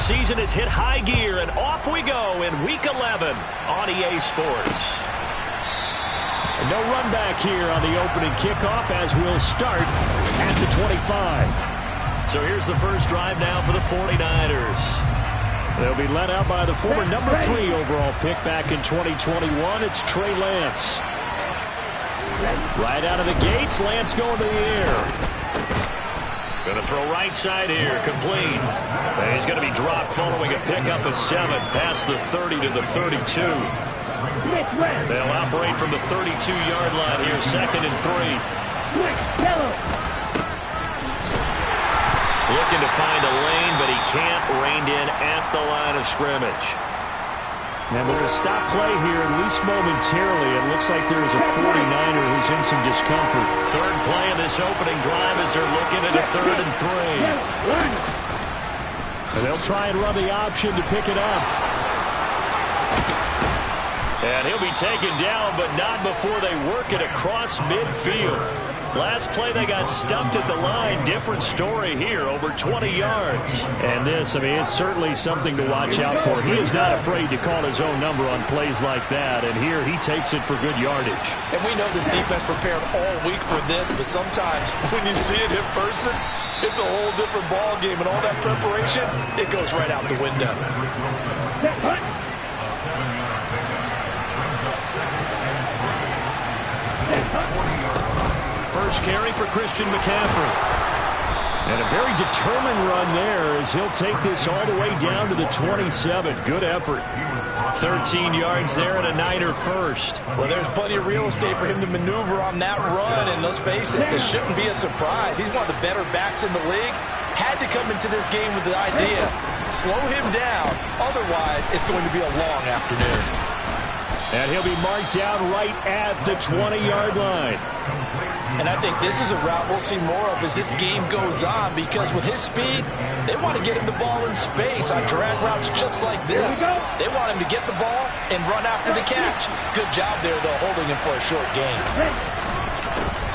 season has hit high gear, and off we go in Week 11 on EA Sports. And no run back here on the opening kickoff as we'll start at the 25. So here's the first drive now for the 49ers. They'll be led out by the former number 3 overall pick back in 2021. It's Trey Lance. Right out of the gates, Lance going to the air. Going to throw right side here, complete. And he's going to be dropped following a pickup of 7 past the 30 to the 32. They'll operate from the 32-yard line here, 2nd and 3. Looking to find a lane, but he can't. Reined in at the line of scrimmage. And we're going to stop play here, at least momentarily. It looks like there is a 49er who's in some discomfort. Third play in this opening drive as they're looking at a 3rd and 3. And they'll try and run the option to pick it up. And he'll be taken down, but not before they work it across midfield. Last play they got stuffed at the line. Different story here, over 20 yards. And this, I mean, it's certainly something to watch out for. He is not afraid to call his own number on plays like that. And here he takes it for good yardage. And we know this defense prepared all week for this, but sometimes when you see it in person, it's a whole different ball game. And all that preparation, it goes right out the window. First carry for Christian McCaffrey. And a very determined run there as he'll take this all the way down to the 27. Good effort. 13 yards there and a Niner first. Well, there's plenty of real estate for him to maneuver on that run. And let's face it, this shouldn't be a surprise. He's one of the better backs in the league. Had to come into this game with the idea, slow him down. Otherwise, it's going to be a long afternoon. And he'll be marked down right at the 20-yard line. And I think this is a route we'll see more of as this game goes on, because with his speed, they want to get him the ball in space on drag routes just like this. They want him to get the ball and run after the catch. Good job there, though, holding him for a short gain.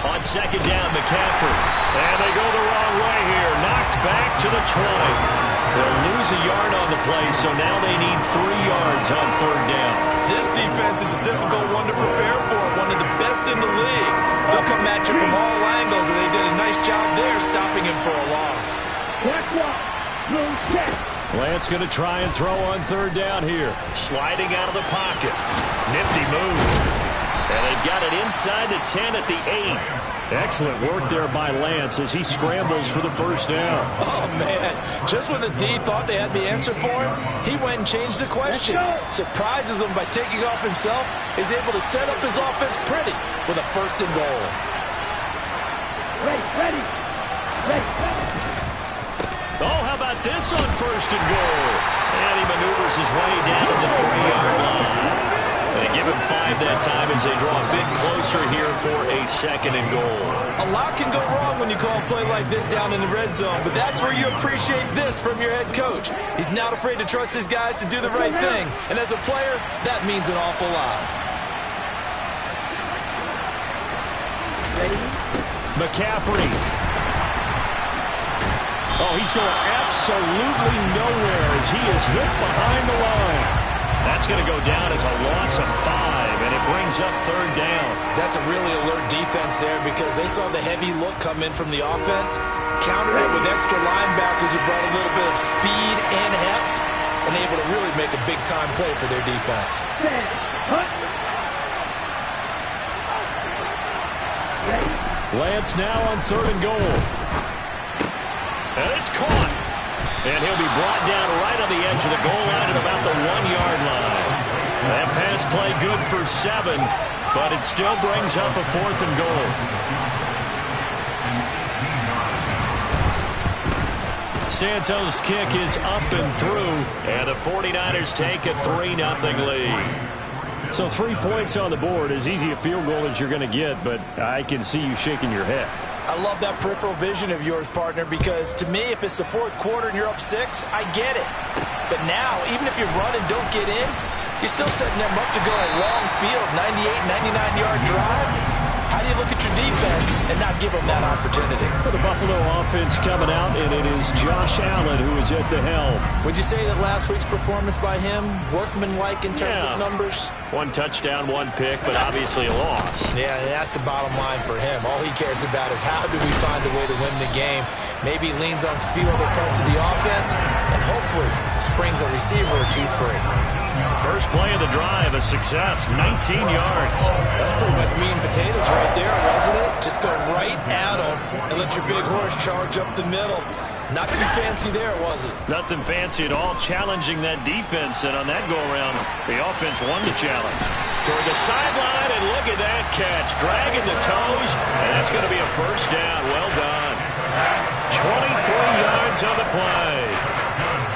On 2nd down, McCaffrey. And they go the wrong way here. Knocked back to the 20. They'll lose a yard on the play, so now they need 3 yards on 3rd down. This defense is a difficult one to prepare for, one of the best in the league. They'll come at you from all angles, and they did a nice job there stopping him for a loss. Lance going to try and throw on 3rd down here. Sliding out of the pocket. Nifty move. And they've got it inside the 10 at the 8. Excellent work there by Lance as he scrambles for the 1st down. Oh, man. Just when the D thought they had the answer for him, he went and changed the question. Surprises him by taking off himself. Is able to set up his offense pretty with a 1st and goal. Ready. Oh, how about this on 1st and goal? And he maneuvers his way down to the 3-yard line. They give him 5 that time as they draw a bit closer here for a 2nd and goal. A lot can go wrong when you call a play like this down in the red zone, but that's where you appreciate this from your head coach. He's not afraid to trust his guys to do the right thing, and as a player, that means an awful lot. McCaffrey. Oh, he's going absolutely nowhere as he is hit behind the line. That's going to go down as a loss of 5, and it brings up 3rd down. That's a really alert defense there because they saw the heavy look come in from the offense, countered it with extra linebackers who brought a little bit of speed and heft, and able to really make a big-time play for their defense. Lance now on 3rd and goal. And it's caught. And he'll be brought down right on the edge of the goal line at about the 1-yard line. That pass play good for 7, but it still brings up a 4th and goal. Santos' kick is up and through, and the 49ers take a 3-0 lead. So 3 points on the board, as easy a field goal as you're going to get, but I can see you shaking your head. I love that peripheral vision of yours, partner, because to me, if it's the 4th quarter and you're up 6, I get it. But now, even if you run and don't get in, you're still setting them up to go a long field, 98, 99-yard drive. How do you look at your defense and not give them that opportunity? For the Buffalo offense coming out, and it is Josh Allen who is at the helm. Would you say that last week's performance by him, workmanlike in terms of numbers? 1 touchdown, 1 pick, but obviously a loss. Yeah, that's the bottom line for him. All he cares about is how do we find a way to win the game. Maybe leans on a few other parts of the offense, and hopefully springs a receiver or two free. First play of the drive, a success, 19 yards. That's pretty much meat and potatoes right there, wasn't it? Just go right at them and let your big horse charge up the middle. Not too fancy there, was it? Nothing fancy at all, challenging that defense, and on that go-around, the offense won the challenge. Toward the sideline, and look at that catch, dragging the toes, and that's going to be a first down. Well done. 23 yards on the play.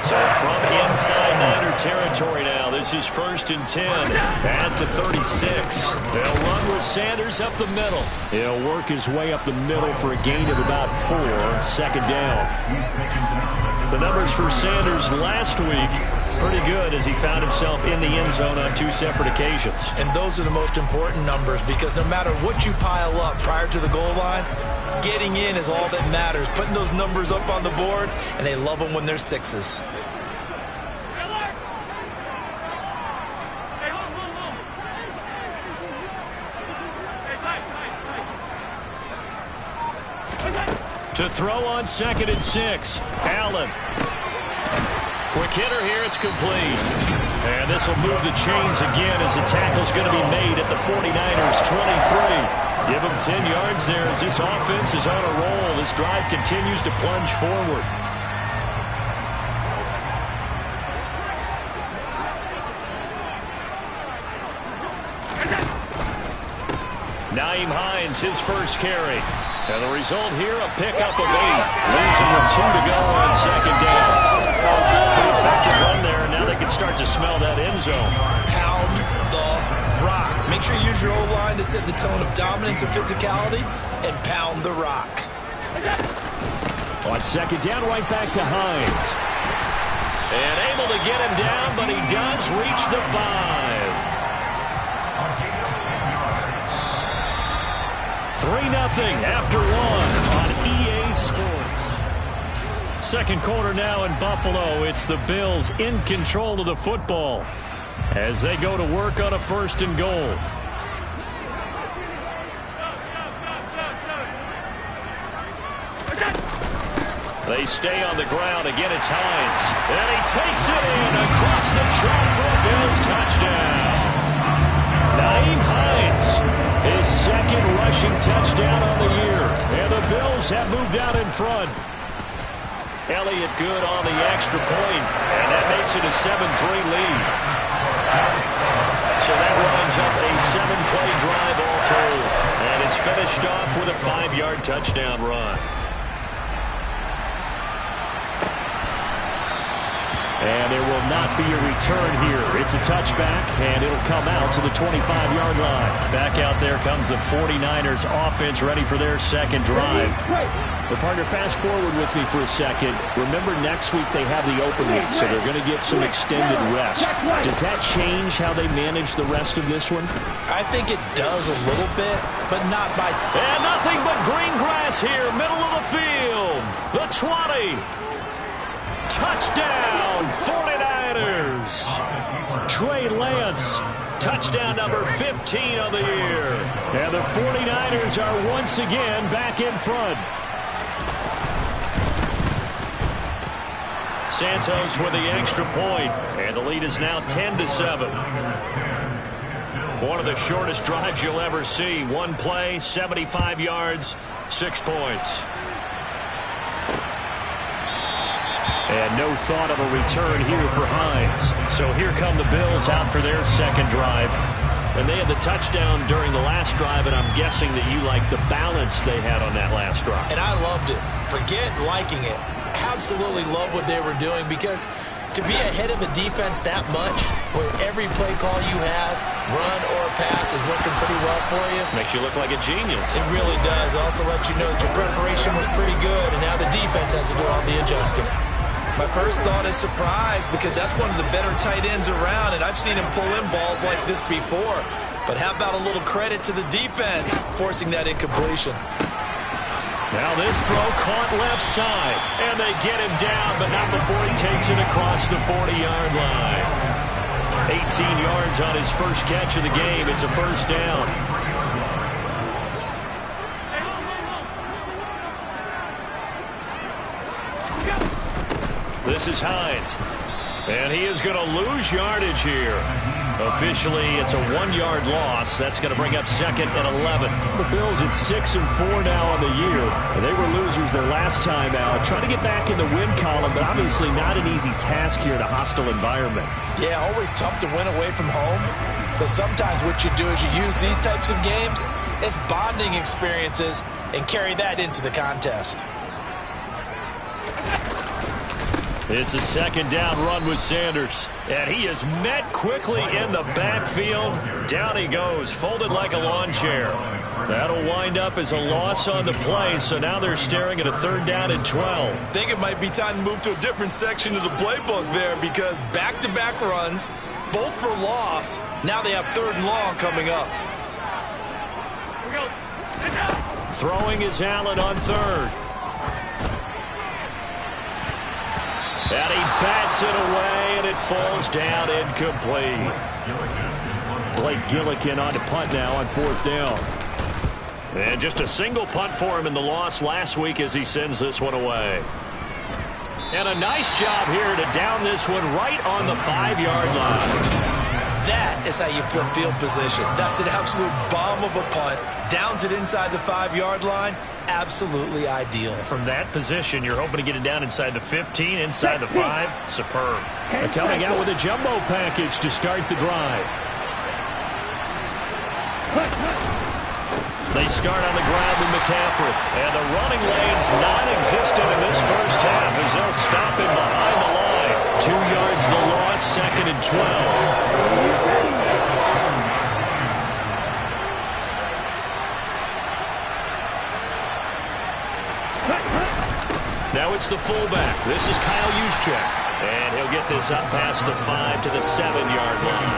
So from inside Niner territory now, this is 1st and 10 at the 36. They'll run with Sanders up the middle. He'll work his way up the middle for a gain of about 4, 2nd down. The numbers for Sanders last week, pretty good as he found himself in the end zone on 2 separate occasions. And those are the most important numbers because no matter what you pile up prior to the goal line, getting in is all that matters. Putting those numbers up on the board, and they love them when they're 6s. To throw on 2nd and 6. Allen. Quick hitter here. It's complete. And this will move the chains again as the tackle's going to be made at the 49ers 23. Give them 10 yards there as this offense is on a roll. This drive continues to plunge forward. Nyheim Hines, his first carry. And the result here, a pickup of 8. Losing with 2 to go on 2nd down. Pretty effective run there. Now they can start to smell that end zone. Pound the rock. Make sure you use your O-line to set the tone of dominance and physicality, and pound the rock. On 2nd down, right back to Hines. And able to get him down, but he does reach the 5. 3-0 after 1 on EA Sports. Second quarter now in Buffalo. It's the Bills in control of the football as they go to work on a 1st and goal. They stay on the ground. Again, it's Hines. And he takes it in across the track for a Bills touchdown. Nyheim Hines, his 2nd rushing touchdown on the year. And the Bills have moved out in front. Elliott good on the extra point, and that makes it a 7-3 lead. So that runs up a 7-play drive all told. And it's finished off with a 5-yard touchdown run. And there will not be a return here. It's a touchback, and it'll come out to the 25-yard line. Back out there comes the 49ers offense ready for their 2nd drive. But, partner, fast forward with me for a second. Remember, next week they have the open week, so they're going to get some extended rest. Does that change how they manage the rest of this one? I think it does a little bit, but not by... And nothing but green grass here, middle of the field. The 20. Touchdown, 49ers. Trey Lance, touchdown number 15 of the year. And the 49ers are once again back in front. Santos with the extra point, and the lead is now 10-7. One of the shortest drives you'll ever see. One play, 75 yards, 6 points. And no thought of a return here for Hines. So here come the Bills out for their 2nd drive. And they had the touchdown during the last drive, and I'm guessing that you like the balance they had on that last drive. And I loved it. Forget liking it. Absolutely love what they were doing, because to be ahead of a defense that much, where every play call you have, run or pass, is working pretty well for you. Makes you look like a genius. It really does. Also let you know that your preparation was pretty good, and now the defense has to do all the adjusting. My first thought is surprise, because that's one of the better tight ends around, and I've seen him pull in balls like this before. But how about a little credit to the defense forcing that incompletion? Now this throw caught left side, and they get him down, but not before he takes it across the 40-yard line. 18 yards on his first catch of the game. It's a first down. This is Hines, and he is going to lose yardage here. Officially, it's a 1-yard loss. That's going to bring up second and 11. The Bills at 6-4 now on the year. They were losers their last time out. Trying to get back in the win column, but obviously not an easy task here in a hostile environment. Yeah, always tough to win away from home. But sometimes what you do is you use these types of games as bonding experiences and carry that into the contest. It's a second down run with Sanders. And he is met quickly in the backfield. Down he goes, folded like a lawn chair. That'll wind up as a loss on the play, so now they're staring at a third down and 12. I think it might be time to move to a different section of the playbook there because back-to-back runs, both for loss. Now they have third and long coming up. Throwing is Allen on third. And he bats it away, and it falls down incomplete. Blake Gillikin on to punt now on fourth down. And just a single punt for him in the loss last week as he sends this one away. And a nice job here to down this one right on the 5-yard line. That is how you flip field position. That's an absolute bomb of a punt. Downs it inside the 5-yard line. Absolutely ideal. From that position, you're hoping to get it down inside the 15, inside the 5. Superb. They're coming out with a jumbo package to start the drive. They start on the ground with McCaffrey. And the running lane's non-existent in this first half as they'll stop him behind the line. 2 yards the loss, second and 12. Now it's the fullback. This is Kyle Juszczyk. And he'll get this up past the 5 to the 7-yard line.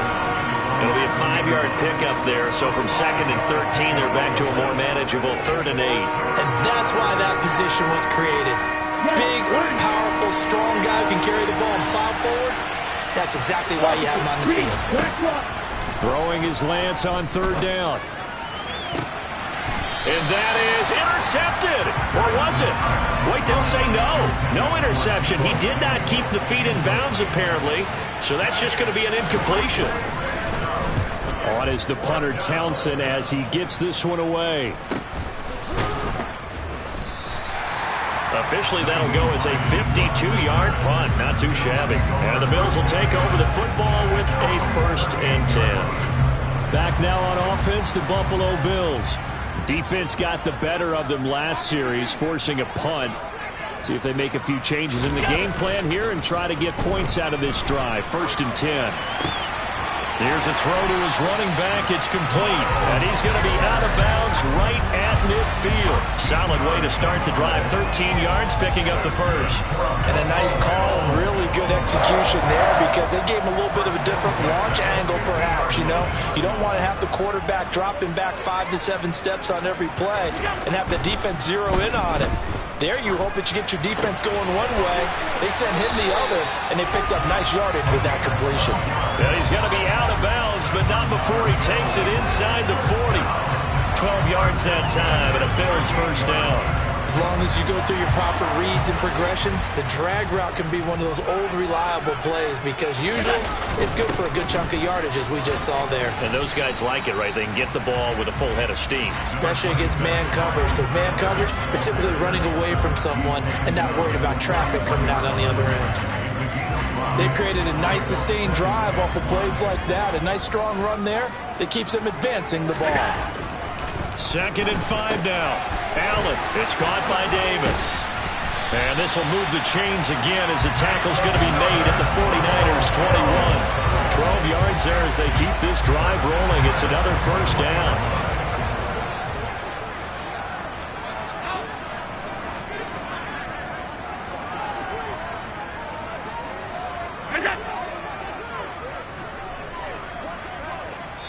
It'll be a 5-yard pickup there. So from second and 13, they're back to a more manageable third and 8. And that's why that position was created. Big, powerful, strong guy who can carry the ball and plow forward. That's exactly why you have him on the field. Throwing is Lance on third down. And that is intercepted. Or was it? Wait, they'll say no. No interception. He did not keep the feet in bounds, apparently. So that's just going to be an incompletion. On is the punter, Townsend, as he gets this one away. Officially, that'll go as a 52-yard punt. Not too shabby. And the Bills will take over the football with a first and 10. Back now on offense, the Buffalo Bills. Defense got the better of them last series, forcing a punt. See if they make a few changes in the game plan here and try to get points out of this drive. First and 10. Here's a throw to his running back. It's complete. And he's going to be out of bounds right at midfield. Solid way to start the drive. 13 yards, picking up the first. And a nice call and really good execution there because they gave him a little bit of a different launch angle perhaps, you know. You don't want to have the quarterback dropping back 5 to 7 steps on every play and have the defense zero in on him. There you hope that you get your defense going one way. They sent him the other, and they picked up nice yardage with that completion. Yeah, he's going to be out of bounds, but not before he takes it inside the 40. 12 yards that time, and a Bills first down. As long as you go through your proper reads and progressions, the drag route can be one of those old reliable plays because usually it's good for a good chunk of yardage as we just saw there. And those guys like it, right? They can get the ball with a full head of steam. Especially against man coverage because man coverage, are typically running away from someone and not worried about traffic coming out on the other end. They've created a nice sustained drive off of plays like that. A nice strong run there that keeps them advancing the ball. Second and 5 now. Allen, it's caught by Davis. And this will move the chains again as the tackle's going to be made at the 49ers 21. 12 yards there as they keep this drive rolling. It's another first down.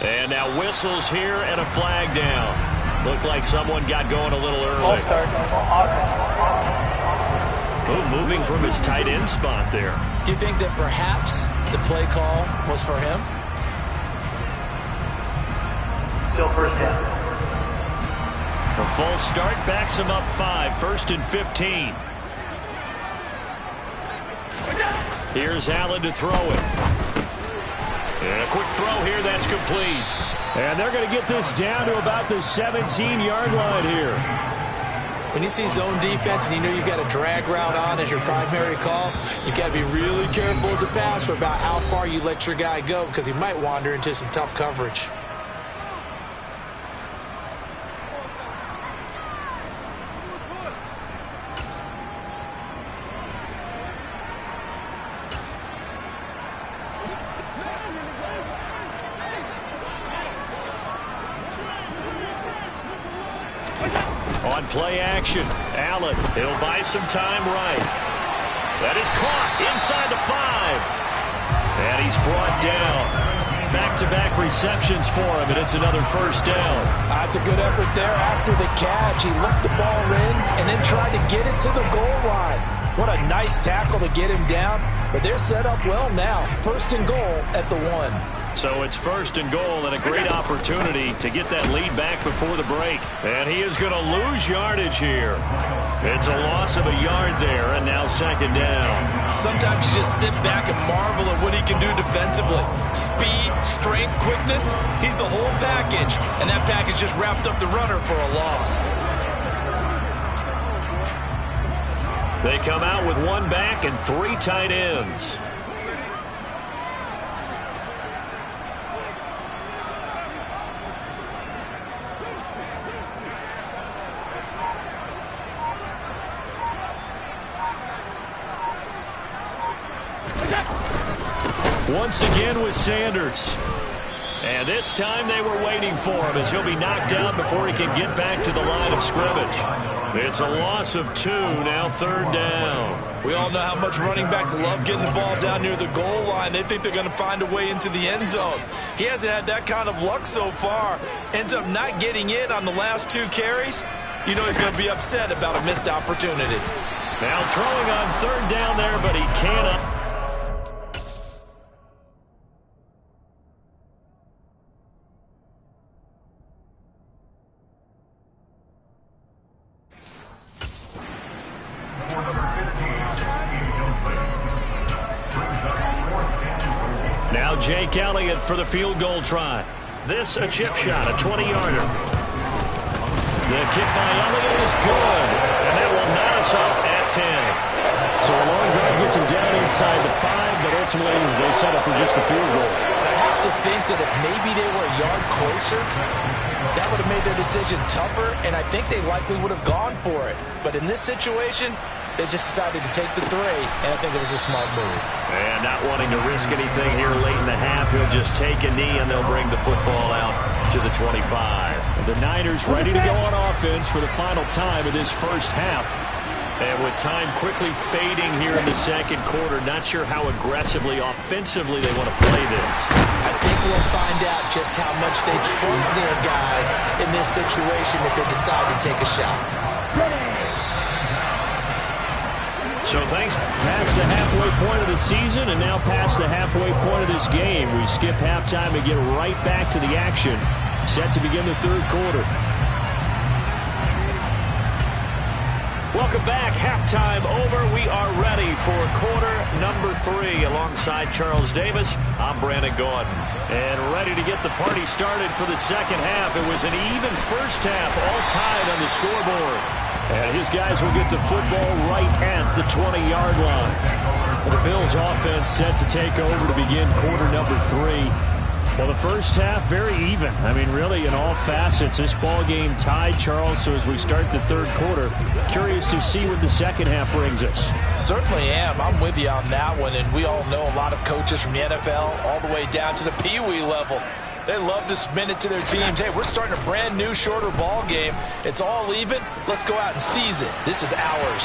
And now whistles here and a flag down. Looked like someone got going a little early. Oh, moving from his tight end spot there. Do you think that perhaps the play call was for him? Still first down. A full start backs him up 5, 1st and 15. Here's Allen to throw it. And a quick throw here, that's complete. And they're going to get this down to about the 17-yard line here. When you see zone defense and you know you've got a drag route on as your primary call, you've got to be really careful as a passer about how far you let your guy go because he might wander into some tough coverage. On play action, Allen, he'll buy some time right. That is caught inside the 5. And he's brought down. Back-to-back receptions for him, and it's another first down. That's a good effort there after the catch. He looked the ball in and then tried to get it to the goal line. What a nice tackle to get him down, but they're set up well now. 1st and goal at the 1. So it's 1st and goal and a great opportunity to get that lead back before the break. And he is going to lose yardage here. It's a loss of a yard there, and now 2nd down. Sometimes you just sit back and marvel at what he can do defensively. Speed, strength, quickness, he's the whole package. And that package just wrapped up the runner for a loss. They come out with 1 back and 3 tight ends. Once again with Sanders. And this time they were waiting for him as he'll be knocked down before he can get back to the line of scrimmage. It's a loss of 2, now 3rd down. We all know how much running backs love getting the ball down near the goal line. They think they're going to find a way into the end zone. He hasn't had that kind of luck so far. Ends up not getting in on the last 2 carries. You know he's going to be upset about a missed opportunity. Now throwing on 3rd down there, but he can't. Now Jake Elliott for the field goal try. This a chip shot, a 20-yarder. The kick by Elliott is good, and that will knot us up at 10. So a long guard gets him down inside the 5, but ultimately they settle for just the field goal. I have to think that if maybe they were a yard closer, that would have made their decision tougher, and I think they likely would have gone for it. But in this situation, they just decided to take the 3, and I think it was a smart move. And not wanting to risk anything here late in the half, he'll just take a knee, and they'll bring the football out to the 25. The Niners ready to go on offense for the final time of this first half. And with time quickly fading here in the 2nd quarter, not sure how aggressively, offensively they want to play this. I think we'll find out just how much they trust their guys in this situation if they decide to take a shot. So thanks past the halfway point of the season and now past the halfway point of this game. We skip halftime and get right back to the action. Set to begin the 3rd quarter. Welcome back. Halftime over. We are ready for quarter number 3. Alongside Charles Davis, I'm Brandon Gordon. And ready to get the party started for the 2nd half. It was an even first half, all tied on the scoreboard. And his guys will get the football right at the 20-yard line. The Bills offense set to take over to begin quarter number 3. Well, the first half, very even. I mean, really, in all facets, this ball game tied, Charles. So as we start the 3rd quarter, curious to see what the 2nd half brings us. Certainly am. I'm with you on that one. And we all know a lot of coaches from the NFL all the way down to the Pee Wee level. They love to spin it to their teams. Hey, we're starting a brand new, shorter ball game. It's all even. Let's go out and seize it. This is ours.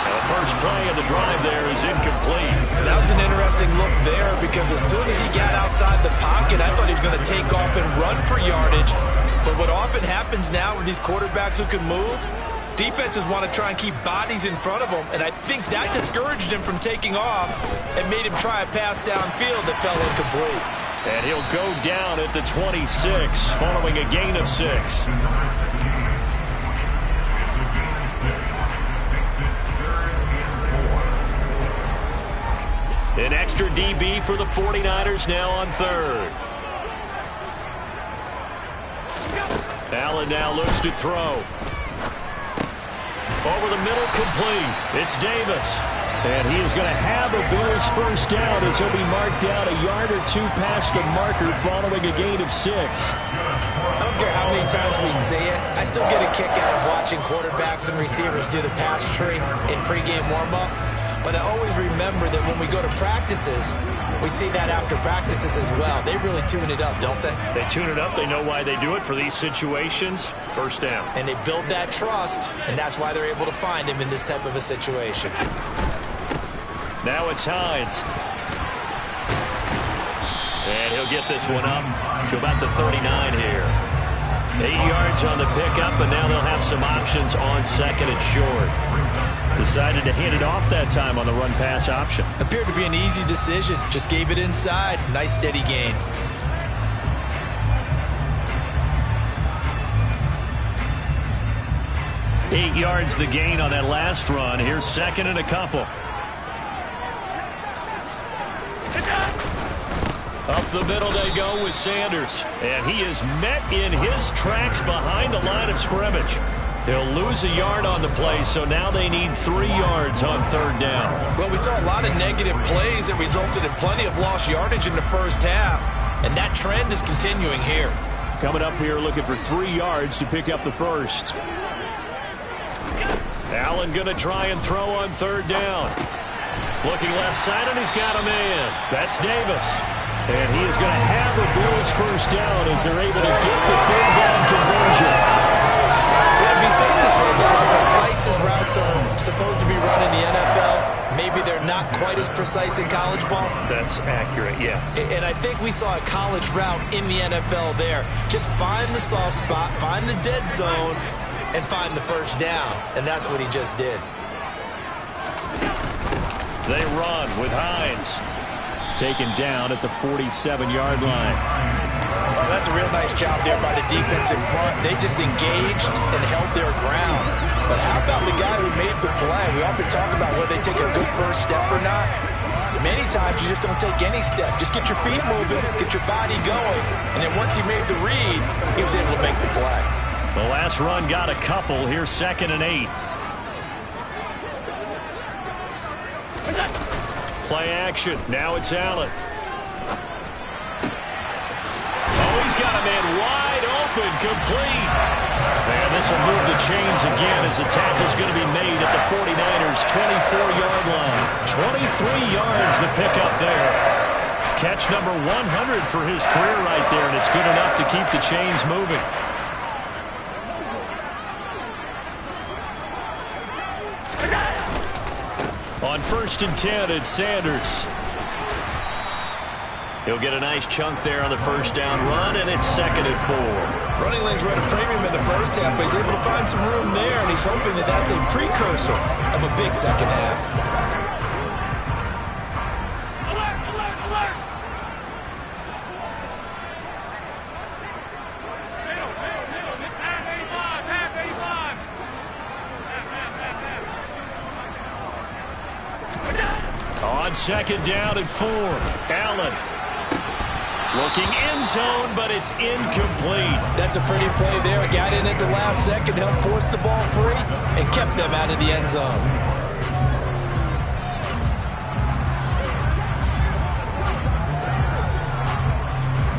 And The first play of the drive there is incomplete. That was an interesting look there because as soon as he got outside the pocket, I thought he was going to take off and run for yardage. But what often happens now with these quarterbacks who can move, defenses want to try and keep bodies in front of them, and I think that discouraged him from taking off and made him try a pass downfield that fell incomplete. And he'll go down at the 26 following a gain of 6. An extra DB for the 49ers now on third. Allen now looks to throw. Over the middle, complete. It's Davis. And he is going to have a Bills first down as he'll be marked down a yard or two past the marker following a gain of 6. I don't care how many times we say it. I still get a kick out of watching quarterbacks and receivers do the pass tree in pregame warm-up. But I always remember that when we go to practices, we see that after practices as well. They really tune it up, don't they? They tune it up. They know why they do it for these situations. First down. And they build that trust, and that's why they're able to find him in this type of a situation. Now it's Hines. And he'll get this one up to about the 39 here. 8 yards on the pickup, and now they'll have some options on second and short. Decided to hand it off that time on the run-pass option. Appeared to be an easy decision. Just gave it inside. Nice steady gain. Eight yards the gain on that last run. Here's second and a couple. Up the middle they go with Sanders. And he is met in his tracks behind the line of scrimmage. He'll lose a yard on the play, so now they need 3 yards on third down. Well, we saw a lot of negative plays that resulted in plenty of lost yardage in the first half, and that trend is continuing here. Coming up here looking for 3 yards to pick up the first. Allen going to try and throw on third down. Looking left side, and he's got a man. That's Davis. And he is going to have the Bills first down as they're able to get the third down conversion. It'd be safe to say that as precise as routes are supposed to be run in the NFL, maybe they're not quite as precise in college ball. That's accurate, yeah. And I think we saw a college route in the NFL there. Just find the soft spot, find the dead zone, and find the first down. And that's what he just did. They run with Hines. Taken down at the 47-yard line. Oh, that's a real nice job there by the defense in front. They just engaged and held their ground. But how about the guy who made the play? We often talk about whether they take a good first step or not. Many times you just don't take any step. Just get your feet moving, get your body going. And then once he made the read, he was able to make the play. The last run got a couple. Here's second and 8. Play action. Now it's Allen. Oh, he's got a man wide open, complete. And this will move the chains again as the tackle's going to be made at the 49ers' 24-yard line. 23 yards the pickup there. Catch number 100 for his career right there, and it's good enough to keep the chains moving. On 1st and 10, it's Sanders. He'll get a nice chunk there on the first down run, and it's second and 4. Running lanes were at a premium in the first half, but he's able to find some room there, and he's hoping that that's a precursor of a big second half. On second down and 4, Allen. Looking end zone, but it's incomplete. That's a pretty play there. Got in at the last second, helped force the ball free, and kept them out of the end zone.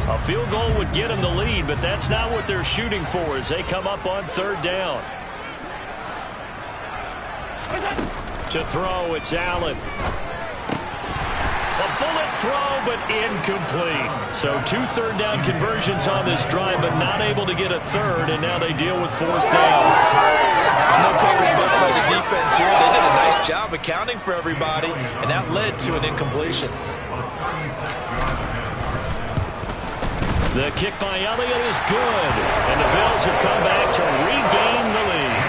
A field goal would get them the lead, but that's not what they're shooting for as they come up on third down. To throw, it's Allen. A bullet throw, but incomplete. So 2 third down conversions on this drive, but not able to get a third, and now they deal with fourth down. No covers busted by the defense here. They did a nice job accounting for everybody, and that led to an incompletion. The kick by Elliott is good, and the Bills have come back to regain the lead.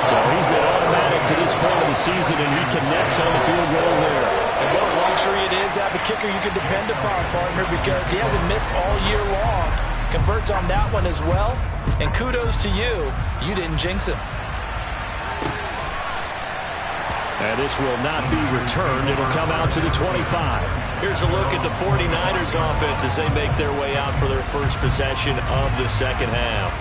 So he's been automatic to this point of the season, and he connects on the field goal there. And what a luxury it is to have a kicker you can depend upon, partner, because he hasn't missed all year long. Converts on that one as well, and kudos to you. You didn't jinx him. And this will not be returned. It'll come out to the 25. Here's a look at the 49ers offense as they make their way out for their first possession of the second half.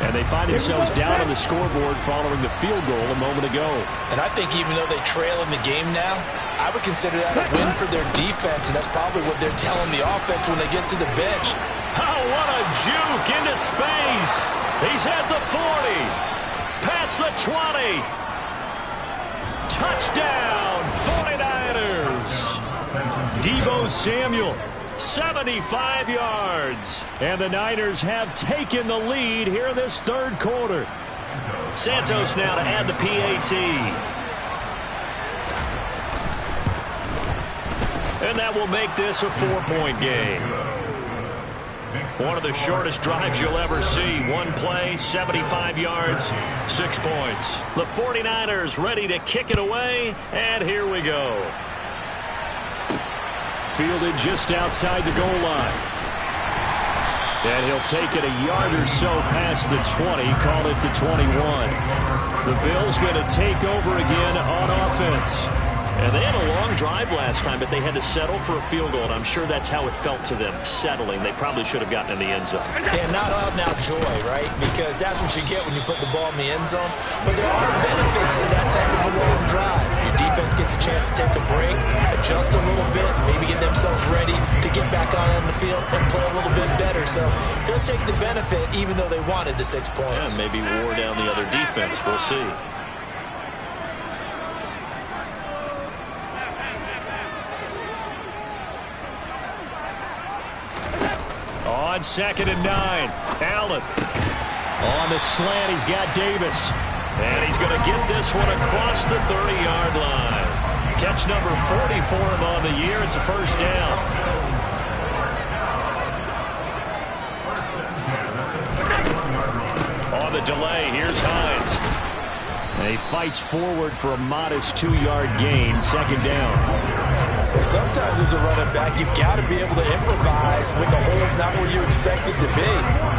And they find themselves down on the scoreboard following the field goal a moment ago. And I think even though they trail in the game now, I would consider that a win for their defense, and that's probably what they're telling the offense when they get to the bench. Oh, what a juke into space. He's at the 40. Past the 20. Touchdown, 49ers. Deebo Samuel, 75 yards. And the Niners have taken the lead here in this third quarter. Santos now to add the PAT. And that will make this a 4-point game. One of the shortest drives you'll ever see. One play, 75 yards, 6 points. The 49ers ready to kick it away, and here we go. Fielded just outside the goal line. And he'll take it a yard or so past the 20, call it the 21. The Bills going to take over again on offense. And they had a long drive last time, but they had to settle for a field goal, and I'm sure that's how it felt to them, settling. They probably should have gotten in the end zone. And not out-and-out joy, right? Because that's what you get when you put the ball in the end zone. But there are benefits to that type of a long drive. Your defense gets a chance to take a break, adjust a little bit, maybe get themselves ready to get back out on the field and play a little bit better. So they'll take the benefit even though they wanted the 6 points. Yeah, maybe wore down the other defense. We'll see. On 2nd and 9, Allen on the slant. He's got Davis, and he's going to get this one across the 30-yard line. Catch number 40 for him on the year. It's a first down. On the delay, here's Hines. And he fights forward for a modest 2-yard gain. 2nd down. Sometimes as a running back, you've got to be able to improvise when the hole's not where you expect it to be.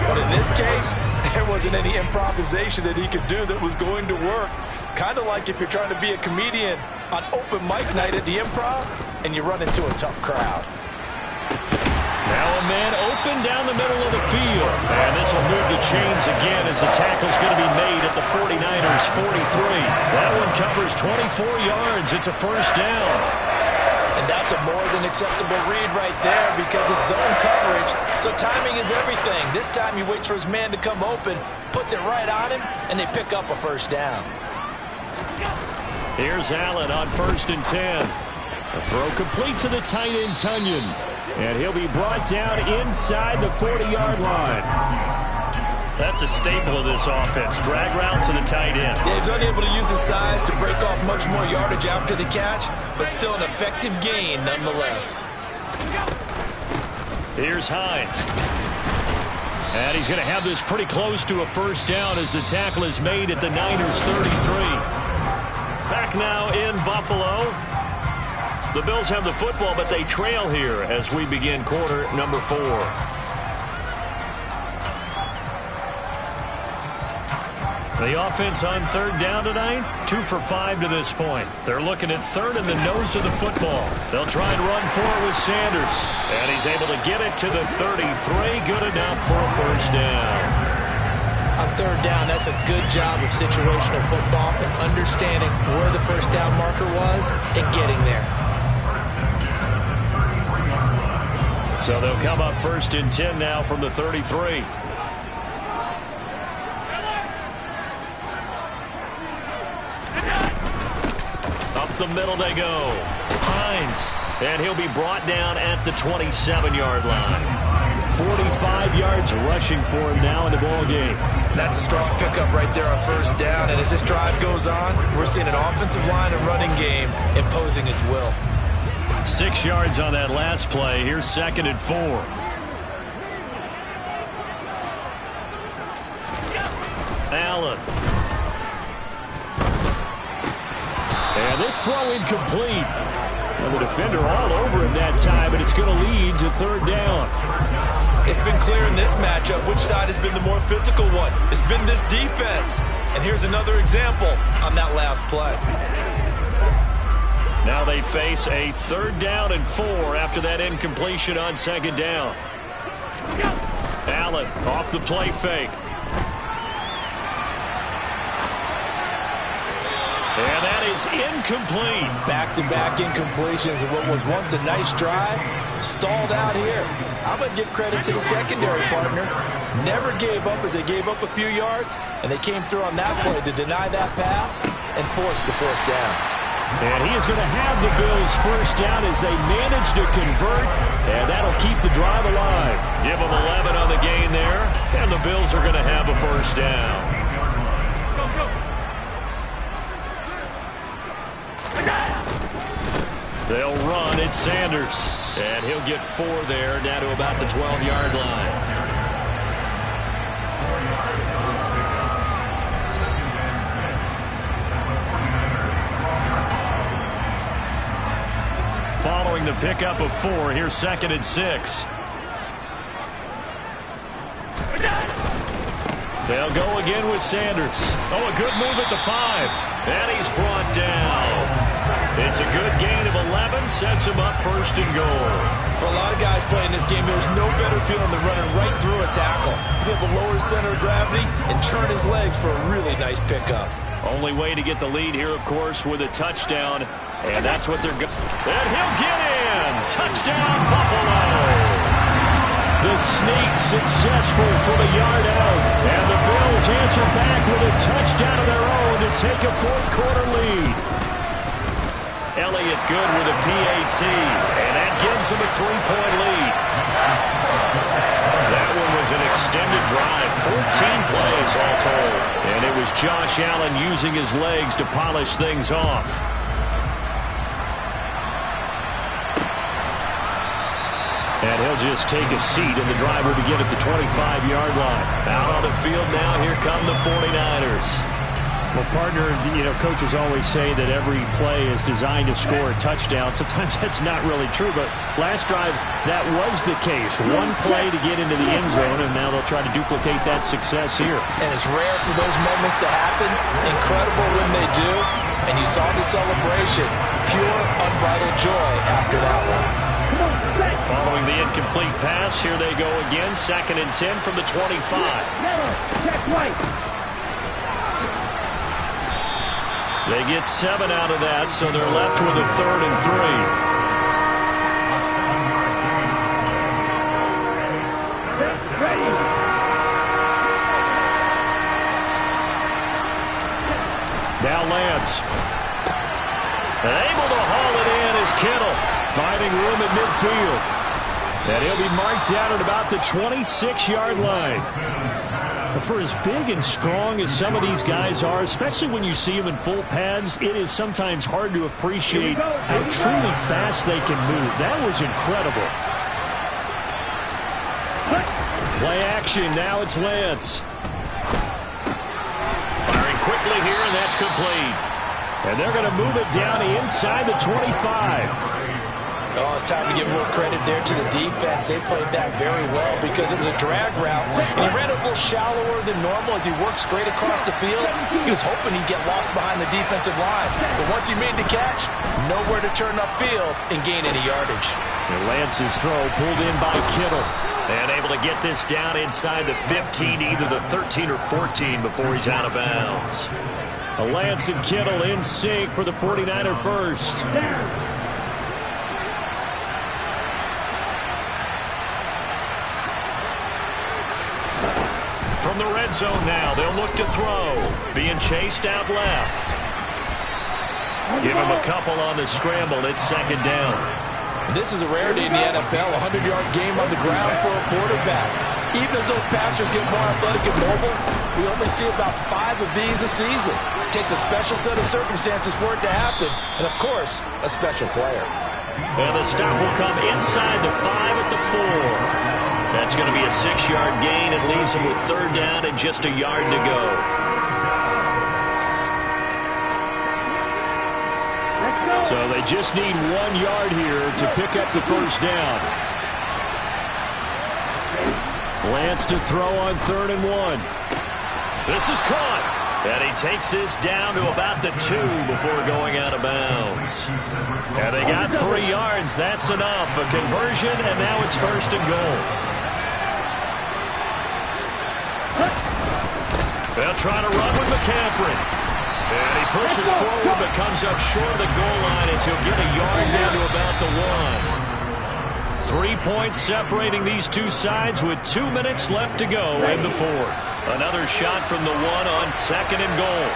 But in this case, there wasn't any improvisation that he could do that was going to work. Kind of like if you're trying to be a comedian on open mic night at the Improv and you run into a tough crowd. Now a man open down the middle of the field. And this will move the chains again as the tackle's going to be made at the 49ers 43. That one covers 24 yards. It's a first down. And that's a more than acceptable read right there because it's zone coverage. So timing is everything. This time he waits for his man to come open, puts it right on him, and they pick up a first down. Here's Allen on 1st and 10. A throw complete to the tight end, Tunyon. And he'll be brought down inside the 40-yard line. That's a staple of this offense. Drag route to the tight end. Yeah, he's unable to use his size to break off much more yardage after the catch, but still an effective gain nonetheless. Here's Hines. And he's going to have this pretty close to a first down as the tackle is made at the Niners 33. Back now in Buffalo. The Bills have the football, but they trail here as we begin quarter number 4. The offense on 3rd down tonight, 2 for 5 to this point. They're looking at 3rd in the nose of the football. They'll try and run forward with Sanders. And he's able to get it to the 33. Good enough for a first down. On 3rd down, that's a good job of situational football and understanding where the first down marker was and getting there. So they'll come up 1st and 10 now from the 33. The middle they go. Hines. And he'll be brought down at the 27-yard line. 45 yards rushing for him now in the ball game. That's a strong pickup right there on first down. And as this drive goes on, we're seeing an offensive line and running game imposing its will. 6 yards on that last play. Here's 2nd and 4. Allen. And this throw incomplete. And the defender all over him that time, and it's going to lead to 3rd down. It's been clear in this matchup which side has been the more physical one. It's been this defense. And here's another example on that last play. Now they face a 3rd down and 4 after that incompletion on 2nd down. Allen off the play fake. And that is incomplete. Back-to-back incompletions of what was once a nice drive. Stalled out here. I'm going to give credit to the secondary partner. Never gave up as they gave up a few yards. And they came through on that play to deny that pass and force the 4th down. And he is going to have the Bills' 1st down as they manage to convert. And that'll keep the drive alive. Give them 11 on the gain there. And the Bills are going to have a 1st down. They'll run. It's Sanders. And he'll get 4 there, down to about the 12-yard line. Following the pickup of 4, here's 2nd and 6. They'll go again with Sanders. Oh, a good move at the 5. And he's brought down. It's a good gain of 11, sets him up 1st and goal. For a lot of guys playing this game, there's no better feeling than running right through a tackle. He's able to lower his center of gravity and churn his legs for a really nice pickup. Only way to get the lead here, of course, with a touchdown. And that's what they're going. And he'll get in. Touchdown, Buffalo. The sneak successful from a yard out. And the Bills answer back with a touchdown of their own to take a 4th quarter lead. Elliott good with a PAT, and that gives him a 3-point lead. That one was an extended drive, 14 plays all told. And it was Josh Allen using his legs to polish things off. And he'll just take a seat, and the drive will begin at the 25-yard line. Out on the field now, here come the 49ers. Well, partner, coaches always say that every play is designed to score a touchdown. Sometimes that's not really true, but last drive, that was the case. One play to get into the end zone, and now they'll try to duplicate that success here. And it's rare for those moments to happen. Incredible when they do. And you saw the celebration. Pure, unbridled joy after that one. Following the incomplete pass, here they go again. 2nd and 10 from the 25. Check right. They get 7 out of that, so they're left with a 3rd and 3. Ready. Now Lance. And able to haul it in is Kittle, finding room at midfield. And he'll be marked down at about the 26-yard line. For as big and strong as some of these guys are, especially when you see them in full pads, it is sometimes hard to appreciate how truly fast they can move. That was incredible. Play action. Now it's Lance. Firing quickly here, and that's complete. And they're going to move it down inside the 25. Oh, it's time to give more credit there to the defense. They played that very well because it was a drag route. And he ran a little shallower than normal as he worked straight across the field. He was hoping he'd get lost behind the defensive line. But once he made the catch, nowhere to turn upfield and gain any yardage. And Lance's throw pulled in by Kittle. And able to get this down inside the 15, either the 13 or 14 before he's out of bounds. Lance and Kittle in sync for the 49er first. From the red zone now, they'll look to throw. Being chased out left. Give him a couple on the scramble. It's 2nd down. And this is a rarity in the NFL, a 100-yard game on the ground for a quarterback. Even as those passers get more athletic and mobile, we only see about 5 of these a season. It takes a special set of circumstances for it to happen, and of course, a special player. And the stop will come inside the 5 at the 4. That's going to be a 6-yard gain. It leaves him with 3rd down and just a yard to go. So they just need 1 yard here to pick up the 1st down. Lance to throw on 3rd and 1. This is caught. And he takes this down to about the 2 before going out of bounds. And they got 3 yards. That's enough. A conversion, and now it's 1st and goal. They'll try to run with McCaffrey. And he pushes forward but comes up short of the goal line as he'll get a yard down to about the 1. 3 points separating these two sides with 2 minutes left to go in the 4th. Another shot from the 1 on 2nd and goal.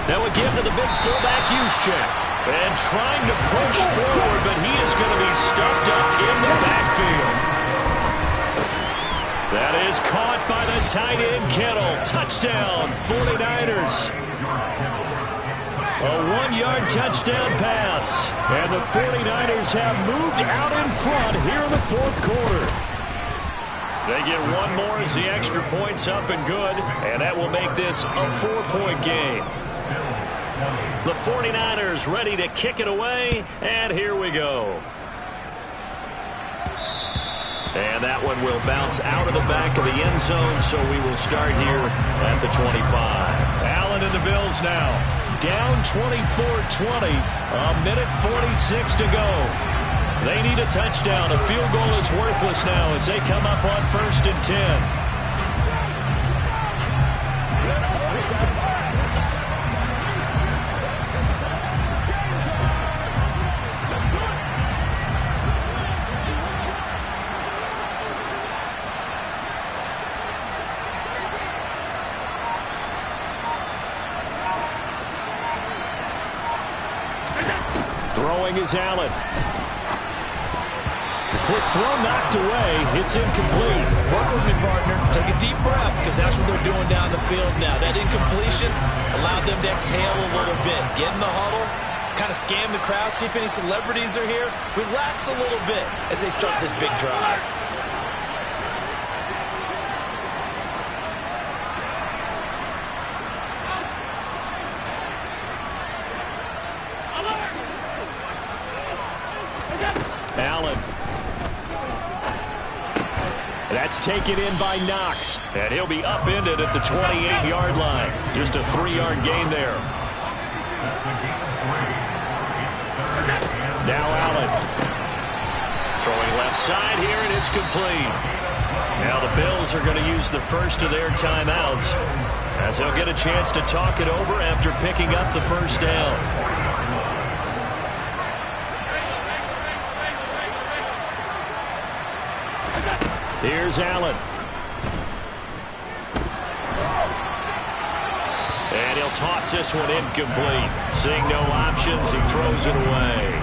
That would give to the big fullback Juszczyk. And trying to push forward, but he is going to be stuffed up in the backfield. That is caught by the tight end Kittle. Touchdown, 49ers. A 1-yard touchdown pass. And the 49ers have moved out in front here in the 4th quarter. They get 1 more as the extra point's up and good. And that will make this a 4-point game. The 49ers ready to kick it away. And here we go. And that one will bounce out of the back of the end zone, so we will start here at the 25. Allen and the Bills now. Down 24-20. A minute 46 to go. They need a touchdown. A field goal is worthless now as they come up on 1st and 10. Throwing is Allen. The quick throw knocked away. It's incomplete. Work with me, partner. Take a deep breath, because that's what they're doing down the field now. That incompletion allowed them to exhale a little bit. Get in the huddle, kind of scan the crowd, see if any celebrities are here. Relax a little bit as they start this big drive. Allen. That's taken in by Knox. And he'll be upended at the 28-yard line. Just a 3-yard gain there. Now Allen. Throwing left side here, and it's complete. Now the Bills are going to use the first of their timeouts as they'll get a chance to talk it over after picking up the 1st down. Here's Allen. And he'll toss this one incomplete. Seeing no options, he throws it away.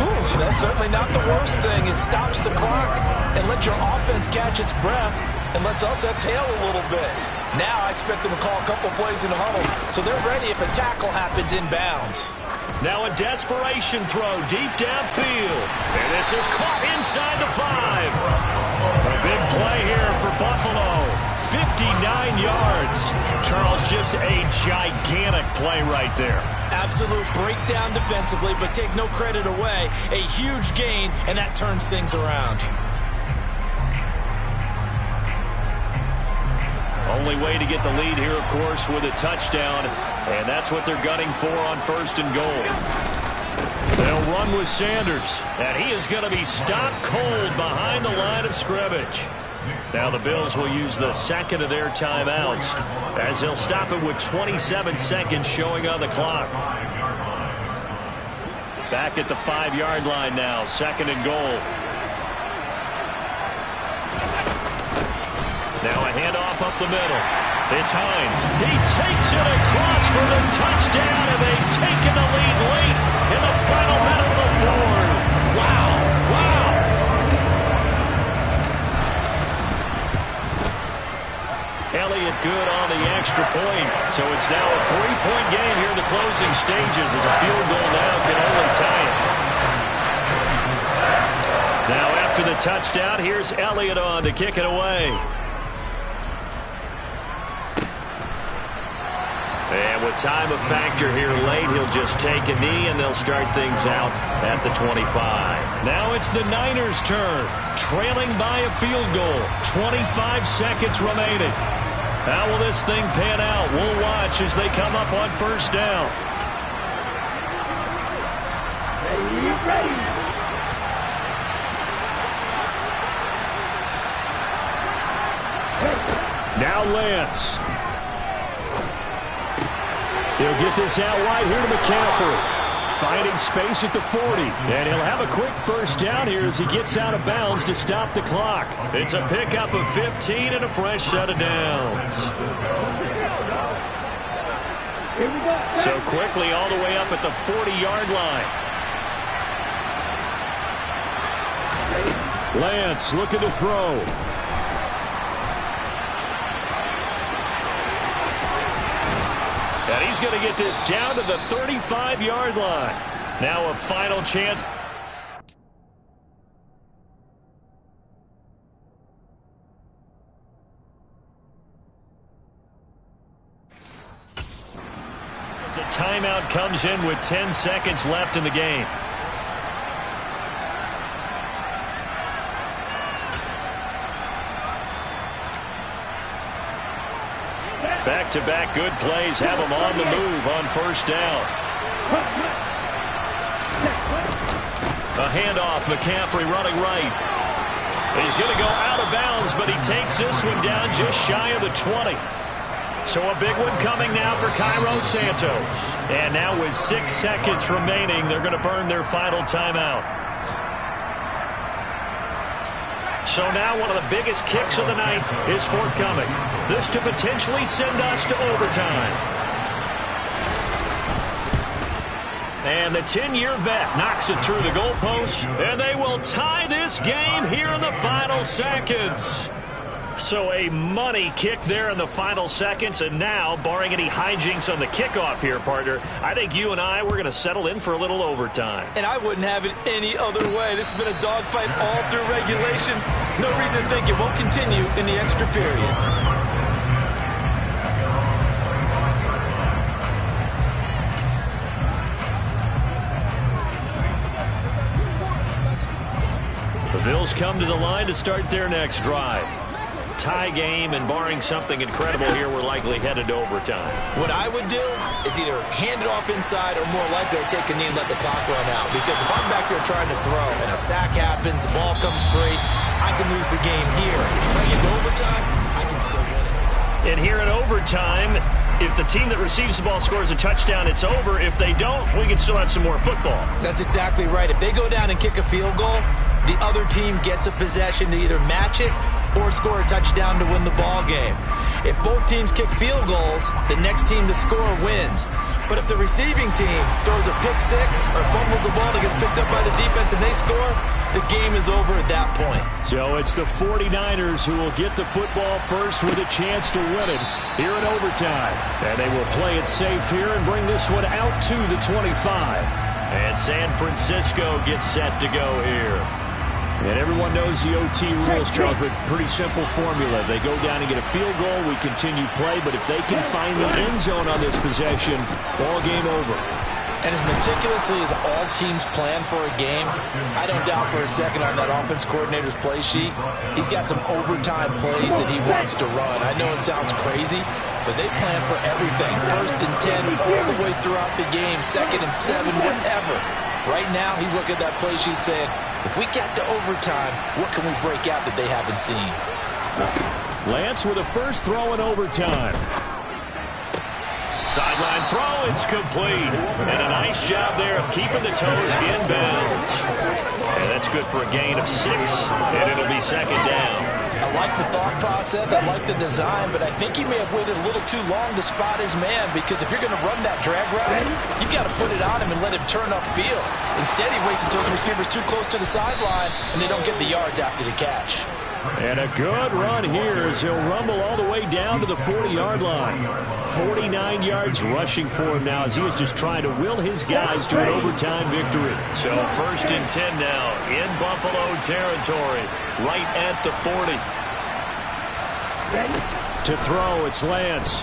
Whew, that's certainly not the worst thing. It stops the clock and lets your offense catch its breath and lets us exhale a little bit. Now I expect them to call a couple plays in the huddle so they're ready if a tackle happens inbounds. Now a desperation throw deep downfield. And this is caught inside the 5. A big play here for Buffalo. 59 yards. Charles, just a gigantic play right there. Absolute breakdown defensively, but take no credit away. A huge gain, and that turns things around. Only way to get the lead here, of course, with a touchdown. And that's what they're gunning for on 1st and goal. They'll run with Sanders, and he is going to be stopped cold behind the line of scrimmage. Now the Bills will use the 2nd of their timeouts as they'll stop it with 27 seconds showing on the clock. Back at the 5-yard line now, 2nd and goal. Now a handoff up the middle. It's Hines. He takes it across for the touchdown, and they've taken the lead late in the final minute of the fourth. Wow. Wow. Elliott good on the extra point. So it's now a 3-point game here in the closing stages as a field goal now can only tie it. Now after the touchdown, here's Elliott on to kick it away. And with time a factor here late, he'll just take a knee and they'll start things out at the 25. Now it's the Niners' turn, trailing by a field goal. 25 seconds remaining. How will this thing pan out? We'll watch as they come up on first down. Ready. Now Lance. He'll get this out wide here to McCaffrey. Finding space at the 40. And he'll have a quick first down here as he gets out of bounds to stop the clock. It's a pickup of 15 and a fresh set of downs. So quickly all the way up at the 40-yard line. Lance looking to throw. And he's going to get this down to the 35-yard line. Now a final chance. As a timeout comes in with 10 seconds left in the game. Back-to-back good plays have him on the move on first down. A handoff, McCaffrey running right. He's going to go out of bounds, but he takes this one down just shy of the 20. So a big one coming now for Cairo Santos. And now with 6 seconds remaining, they're going to burn their final timeout. So now one of the biggest kicks of the night is forthcoming. This to potentially send us to overtime. And the 10-year vet knocks it through the goalpost, and they will tie this game here in the final seconds. So a money kick there in the final seconds, and now, barring any hijinks on the kickoff here, partner, I think you and I, we're going to settle in for a little overtime. And I wouldn't have it any other way. This has been a dogfight all through regulation. No reason to think it won't continue in the extra period. The Bills come to the line to start their next drive. Tie game, and barring something incredible here, we're likely headed to overtime. What I would do is either hand it off inside or more likely to take a knee and let the clock run out. Because if I'm back there trying to throw and a sack happens, the ball comes free, I can lose the game here. If I get to overtime, I can still win it. And here in overtime, if the team that receives the ball scores a touchdown, it's over. If they don't, we can still have some more football. That's exactly right. If they go down and kick a field goal, the other team gets a possession to either match it or score a touchdown to win the ball game. If both teams kick field goals, the next team to score wins. But if the receiving team throws a pick six or fumbles the ball and gets picked up by the defense and they score, the game is over at that point. So it's the 49ers who will get the football first with a chance to win it here in overtime. And they will play it safe here and bring this one out to the 25. And San Francisco gets set to go here. And everyone knows the OT rules, Charles, but pretty simple formula. They go down and get a field goal, we continue play, but if they can find the end zone on this possession, ball game over. And as meticulously as all teams plan for a game, I don't doubt for a second on that offense coordinator's play sheet, he's got some overtime plays that he wants to run. I know it sounds crazy, but they plan for everything. 1st and 10 all the way throughout the game, 2nd and 7, whatever. Right now, he's looking at that play sheet saying, if we get to overtime, what can we break out that they haven't seen? Lance with a first throw in overtime. Sideline throw, it's complete. And a nice job there of keeping the toes in bounds. And that's good for a gain of 6, and it'll be 2nd down. A like the thought process. I like the design, but I think he may have waited a little too long to spot his man, because if you're going to run that drag route, you've got to put it on him and let him turn upfield. Instead, he waits until his receiver's too close to the sideline, and they don't get the yards after the catch. And a good run here as he'll rumble all the way down to the 40-yard line. 49 yards rushing for him now as he is just trying to will his guys to an overtime victory. So 1st and 10 now in Buffalo territory, right at the 40. To throw, it's Lance.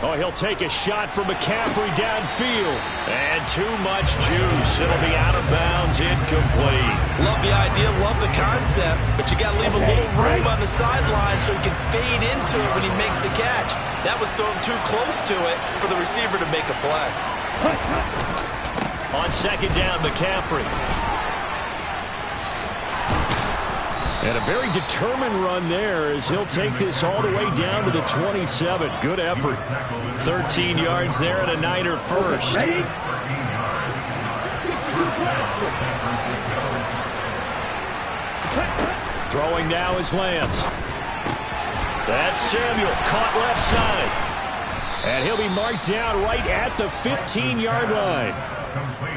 Oh, he'll take a shot from McCaffrey downfield. And too much juice. It'll be out of bounds, incomplete. Love the idea, love the concept, but you got to leave a little room on the sideline so he can fade into it when he makes the catch. That was thrown too close to it for the receiver to make a play. On 2nd down, McCaffrey. And a very determined run there as he'll take this all the way down to the 27. Good effort. 13 yards there and a Niner first. Throwing now is Lance. That's Samuel, caught left side. And he'll be marked down right at the 15-yard line.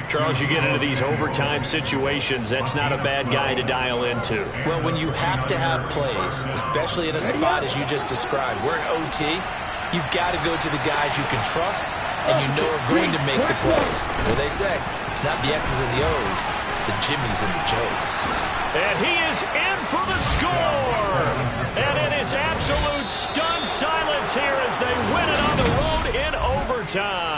Charles, you get into these overtime situations, that's not a bad guy to dial into. Well, when you have to have plays, especially in a spot as you just described, we're in OT, you've got to go to the guys you can trust and you know are going to make the plays. What they say, it's not the X's and the O's, it's the Jimmies and the Joes. And he is in for the score! And it is absolute stunned silence here as they win it on the road in overtime.